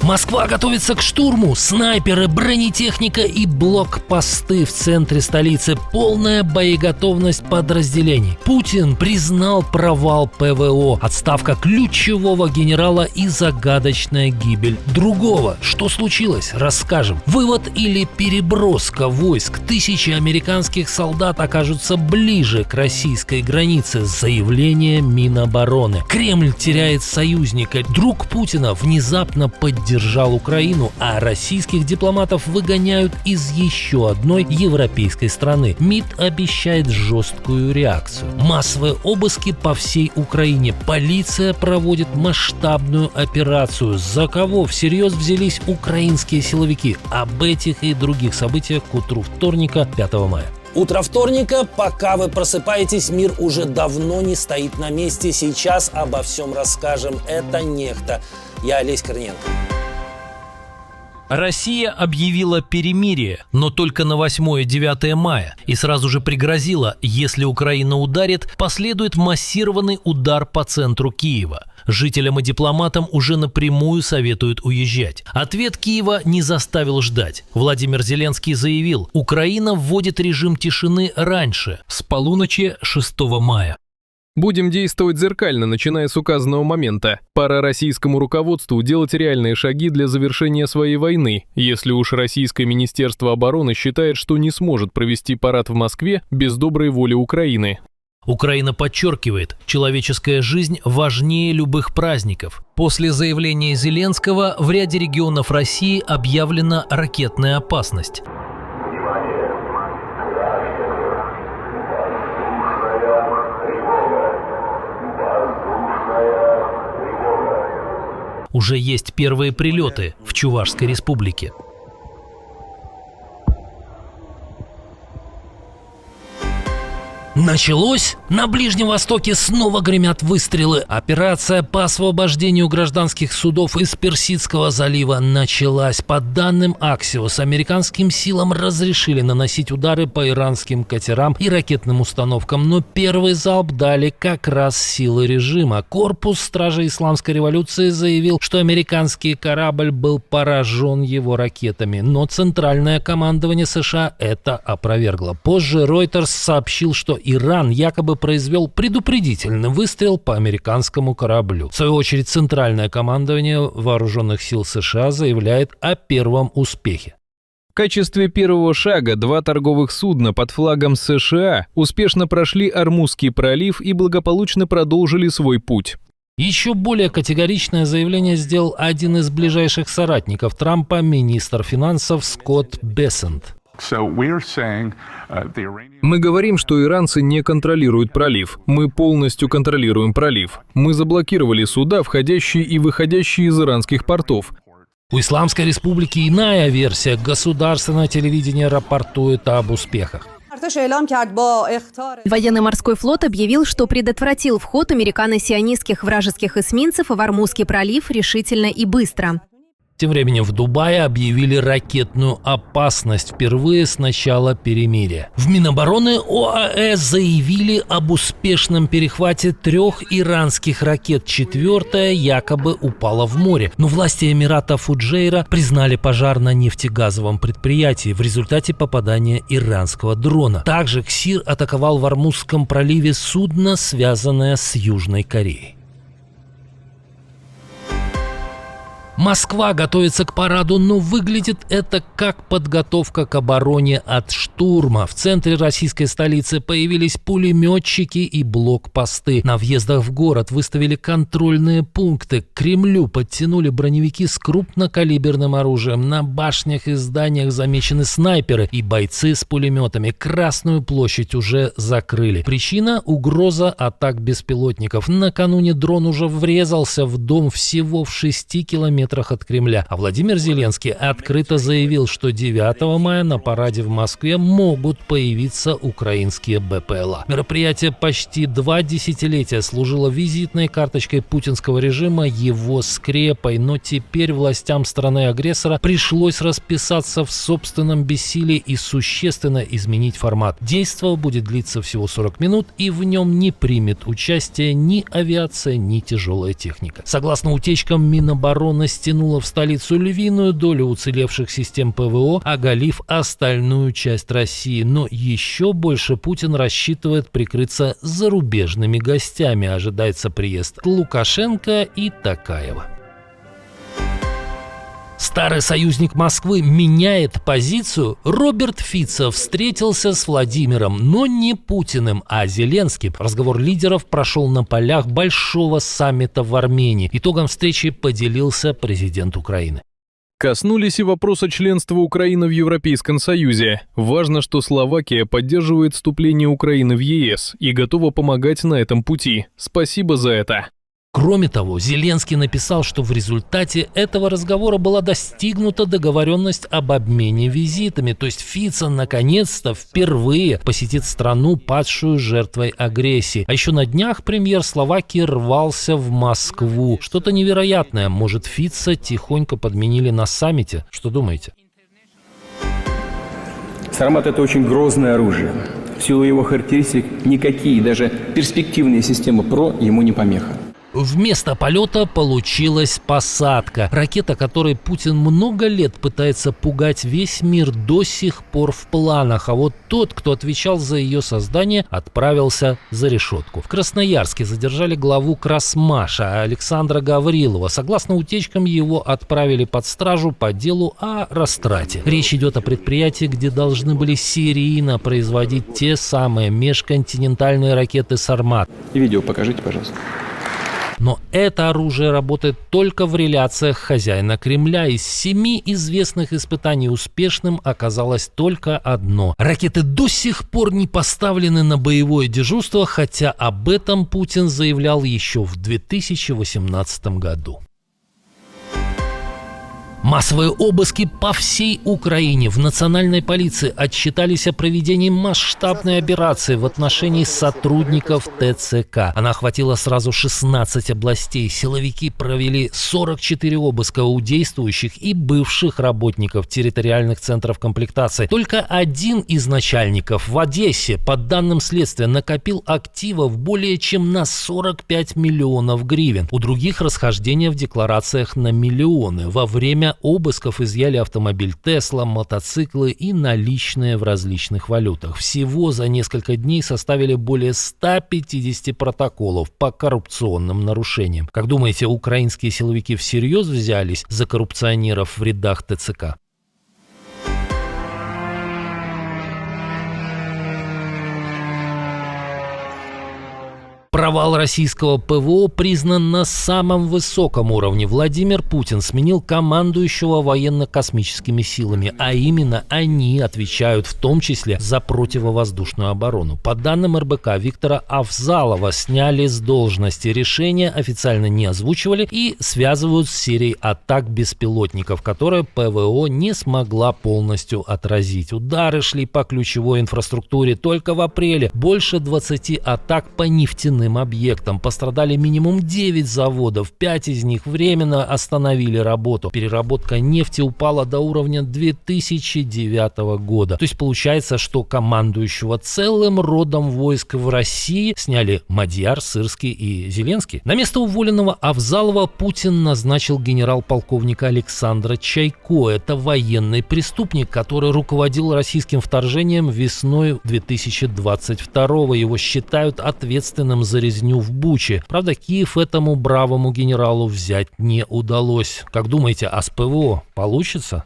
Москва готовится к штурму. Снайперы, бронетехника и блокпосты в центре столицы. Полная боеготовность подразделений. Путин признал провал ПВО, отставка ключевого генерала и загадочная гибель другого. Что случилось? Расскажем. Вывод или переброска войск. Тысячи американских солдат окажутся ближе к российской границе. Заявление Минобороны. Кремль теряет союзника. Друг Путина внезапно поддержал Украину, а российских дипломатов выгоняют из еще одной европейской страны. МИД обещает жесткую реакцию. Массовые обыски по всей Украине. Полиция проводит масштабную операцию. За кого всерьез взялись украинские силовики? Об этих и других событиях к утру вторника, 5 мая. Утро вторника. Пока вы просыпаетесь, мир уже давно не стоит на месте. Сейчас обо всем расскажем. Это «Нехта». Я Олесь Корниенко. Россия объявила перемирие, но только на 8-9 мая, и сразу же пригрозила, если Украина ударит, последует массированный удар по центру Киева. Жителям и дипломатам уже напрямую советуют уезжать. Ответ Киева не заставил ждать. Владимир Зеленский заявил, Украина вводит режим тишины раньше, с полуночи 6 мая. Будем действовать зеркально, начиная с указанного момента. Пора российскому руководству делать реальные шаги для завершения своей войны, если уж российское Министерство обороны считает, что не сможет провести парад в Москве без доброй воли Украины. Украина подчеркивает, человеческая жизнь важнее любых праздников. После заявления Зеленского в ряде регионов России объявлена ракетная опасность. Уже есть первые прилеты в Чувашской республике. Началось? На Ближнем Востоке снова гремят выстрелы. Операция по освобождению гражданских судов из Персидского залива началась. По данным Axios, американским силам разрешили наносить удары по иранским катерам и ракетным установкам, но первый залп дали как раз силы режима. Корпус Стражей Исламской революции заявил, что американский корабль был поражен его ракетами, но Центральное командование США это опровергло. Позже Reuters сообщил, что Иран якобы произвел предупредительный выстрел по американскому кораблю. В свою очередь, Центральное командование Вооруженных сил США заявляет о первом успехе. В качестве первого шага 2 торговых судна под флагом США успешно прошли Ормузский пролив и благополучно продолжили свой путь. Еще более категоричное заявление сделал один из ближайших соратников Трампа, министр финансов Скотт Бессент. Мы говорим, что иранцы не контролируют пролив. Мы полностью контролируем пролив. Мы заблокировали суда, входящие и выходящие из иранских портов. У Исламской республики иная версия. Государственное телевидение рапортует об успехах. Военно-морской флот объявил, что предотвратил вход американо-сионистских вражеских эсминцев в Ормузский пролив решительно и быстро. Тем временем в Дубае объявили ракетную опасность впервые с начала перемирия. В Минобороны ОАЭ заявили об успешном перехвате 3 иранских ракет. 4-я якобы упала в море. Но власти Эмирата Фуджейра признали пожар на нефтегазовом предприятии в результате попадания иранского дрона. Также КСИР атаковал в Ормузском проливе судно, связанное с Южной Кореей. Москва готовится к параду, но выглядит это как подготовка к обороне от штурма. В центре российской столицы появились пулеметчики и блокпосты. На въездах в город выставили контрольные пункты. К Кремлю подтянули броневики с крупнокалиберным оружием. На башнях и зданиях замечены снайперы и бойцы с пулеметами. Красную площадь уже закрыли. Причина – угроза атак беспилотников. Накануне дрон уже врезался в дом всего в 6 километрах от Кремля. А Владимир Зеленский открыто заявил, что 9 мая на параде в Москве могут появиться украинские БПЛА. Мероприятие почти 2 десятилетия служило визитной карточкой путинского режима, его скрепой, но теперь властям страны-агрессора пришлось расписаться в собственном бессилии и существенно изменить формат. Действо будет длиться всего 40 минут, и в нем не примет участие ни авиация, ни тяжелая техника. Согласно утечкам Минобороны, стянула в столицу львиную долю уцелевших систем ПВО, оголив остальную часть России. Но еще больше Путин рассчитывает прикрыться зарубежными гостями. Ожидается приезд Лукашенко и Токаева. Старый союзник Москвы меняет позицию. Роберт Фицо встретился с Владимиром, но не Путиным, а Зеленским. Разговор лидеров прошел на полях большого саммита в Армении. Итогом встречи поделился президент Украины. Коснулись и вопроса членства Украины в Европейском Союзе. Важно, что Словакия поддерживает вступление Украины в ЕС и готова помогать на этом пути. Спасибо за это. Кроме того, Зеленский написал, что в результате этого разговора была достигнута договоренность об обмене визитами. То есть Фицо наконец-то впервые посетит страну, падшую жертвой агрессии. А еще на днях премьер Словакии рвался в Москву. Что-то невероятное. Может, Фицо тихонько подменили на саммите? Что думаете? Сармат – это очень грозное оружие. В силу его характеристик никакие, даже перспективные системы ПРО ему не помеха. Вместо полета получилась посадка. Ракета, которой Путин много лет пытается пугать весь мир, до сих пор в планах. А вот тот, кто отвечал за ее создание, отправился за решетку. В Красноярске задержали главу Красмаша Александра Гаврилова. Согласно утечкам, его отправили под стражу по делу о растрате. Речь идет о предприятии, где должны были серийно производить те самые межконтинентальные ракеты «Сармат». И видео покажите, пожалуйста. Но это оружие работает только в реляциях хозяина Кремля. Из 7 известных испытаний успешным оказалось только одно. Ракеты до сих пор не поставлены на боевое дежурство, хотя об этом Путин заявлял еще в 2018 году. Массовые обыски по всей Украине. В национальной полиции отчитались о проведении масштабной операции в отношении сотрудников ТЦК. Она охватила сразу 16 областей. Силовики провели 44 обыска у действующих и бывших работников территориальных центров комплектации. Только один из начальников в Одессе, по данным следствия, накопил активов более чем на 45 миллионов гривен. У других расхождения в декларациях на миллионы. Во время обысков изъяли автомобиль Тесла, мотоциклы и наличные в различных валютах. Всего за несколько дней составили более 150 протоколов по коррупционным нарушениям. Как думаете, украинские силовики всерьез взялись за коррупционеров в рядах ТЦК? Провал российского ПВО признан на самом высоком уровне. Владимир Путин сменил командующего военно-космическими силами, а именно они отвечают в том числе за противовоздушную оборону. По данным РБК, Виктора Авзалова сняли с должности. Решение официально не озвучивали и связывают с серией атак беспилотников, которые ПВО не смогла полностью отразить. Удары шли по ключевой инфраструктуре. Только в апреле больше 20 атак по нефтяным объектам. Пострадали минимум 9 заводов, 5 из них временно остановили работу. Переработка нефти упала до уровня 2009 года. То есть получается, что командующего целым родом войск в России сняли Мадьяр, Сырский и Зеленский. На место уволенного Авзалова Путин назначил генерал-полковника Александра Чайко. Это военный преступник, который руководил российским вторжением весной 2022. Его считают ответственным за резню в Буче. Правда, Киев этому бравому генералу взять не удалось. Как думаете, а с ПВО получится?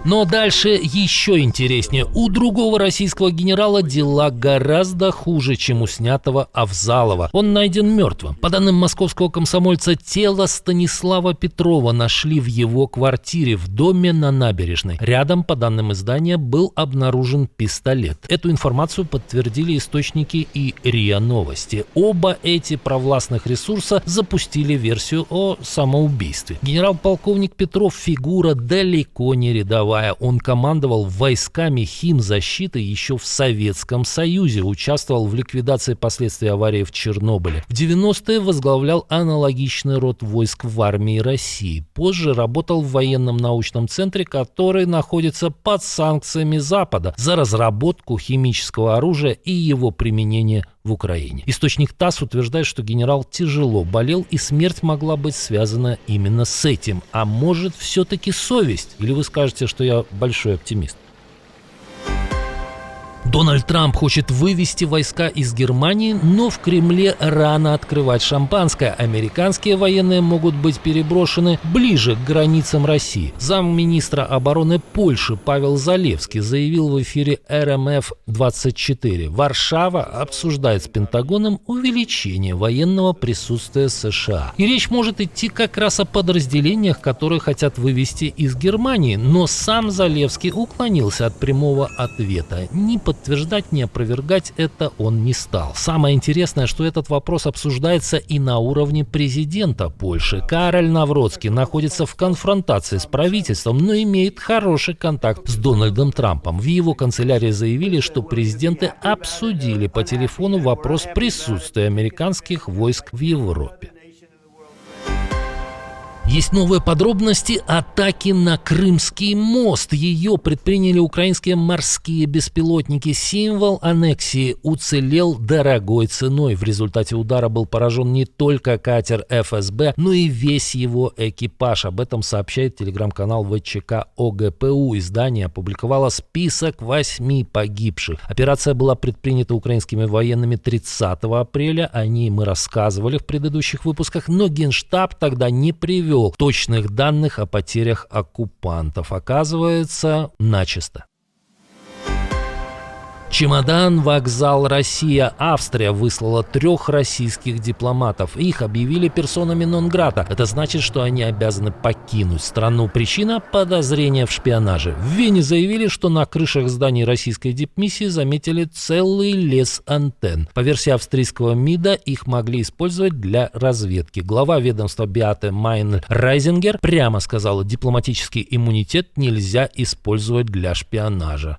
Но дальше еще интереснее. У другого российского генерала дела гораздо хуже, чем у снятого Авзалова. Он найден мертвым. По данным московского комсомольца, тело Станислава Петрова нашли в его квартире в доме на набережной. Рядом, по данным издания, был обнаружен пистолет. Эту информацию подтвердили источники и РИА Новости. Оба эти провластных ресурса запустили версию о самоубийстве. Генерал-полковник Петров фигура далеко не рядовая. Он командовал войсками химзащиты еще в Советском Союзе, участвовал в ликвидации последствий аварии в Чернобыле. В 90-е возглавлял аналогичный род войск в армии России. Позже работал в военном научном центре, который находится под санкциями Запада за разработку химического оружия и его применение в Украине. Источник ТАСС утверждает, что генерал тяжело болел, и смерть могла быть связана именно с этим. А может, все-таки совесть? Или вы скажете, что я большой оптимист? Дональд Трамп хочет вывести войска из Германии, но в Кремле рано открывать шампанское. Американские военные могут быть переброшены ближе к границам России. Замминистра обороны Польши Павел Залевский заявил в эфире РМФ-24: Варшава обсуждает с Пентагоном увеличение военного присутствия США. И речь может идти как раз о подразделениях, которые хотят вывести из Германии. Но сам Залевский уклонился от прямого ответа. Ни подтверждать, ни опровергать это он не стал. Самое интересное, что этот вопрос обсуждается и на уровне президента Польши. Кароль Навроцкий находится в конфронтации с правительством, но имеет хороший контакт с Дональдом Трампом. В его канцелярии заявили, что президенты обсудили по телефону вопрос присутствия американских войск в Европе. Есть новые подробности атаки на Крымский мост. Ее предприняли украинские морские беспилотники. Символ аннексии уцелел дорогой ценой. В результате удара был поражен не только катер ФСБ, но и весь его экипаж. Об этом сообщает телеграм-канал ВЧК ОГПУ. Издание опубликовало список 8 погибших. Операция была предпринята украинскими военными 30 апреля. О ней мы рассказывали в предыдущих выпусках, но Генштаб тогда не привел точных данных о потерях оккупантов. Оказывается, начисто. Чемодан, вокзал, Россия. Австрия выслала 3 российских дипломатов. Их объявили персонами нон-грата. Это значит, что они обязаны покинуть страну. Причина – подозрение в шпионаже. В Вене заявили, что на крышах зданий российской дипмиссии заметили целый лес антенн. По версии австрийского МИДа, их могли использовать для разведки. Глава ведомства Беате Майнл-Райзингер прямо сказала: дипломатический иммунитет нельзя использовать для шпионажа.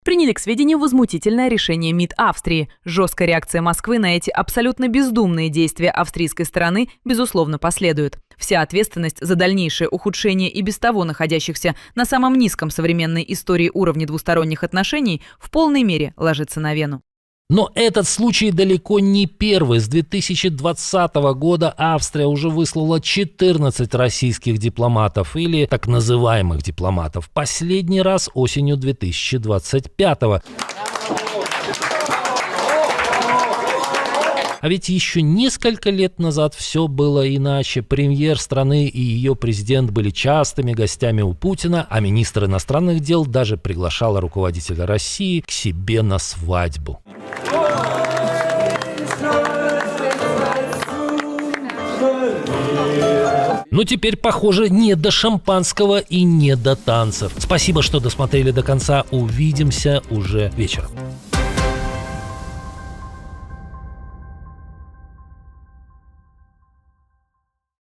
Приняли к сведению возмутительное решение МИД Австрии. Жесткая реакция Москвы на эти абсолютно бездумные действия австрийской стороны, безусловно, последует. Вся ответственность за дальнейшее ухудшение и без того находящихся на самом низком современной истории уровня двусторонних отношений в полной мере ложится на Вену. Но этот случай далеко не первый. С 2020 года Австрия уже выслала 14 российских дипломатов, или так называемых дипломатов. Последний раз осенью 2025. А ведь еще несколько лет назад все было иначе. Премьер страны и ее президент были частыми гостями у Путина, а министр иностранных дел даже приглашал руководителя России к себе на свадьбу. Но теперь, похоже, не до шампанского и не до танцев. Спасибо, что досмотрели до конца. Увидимся уже вечером.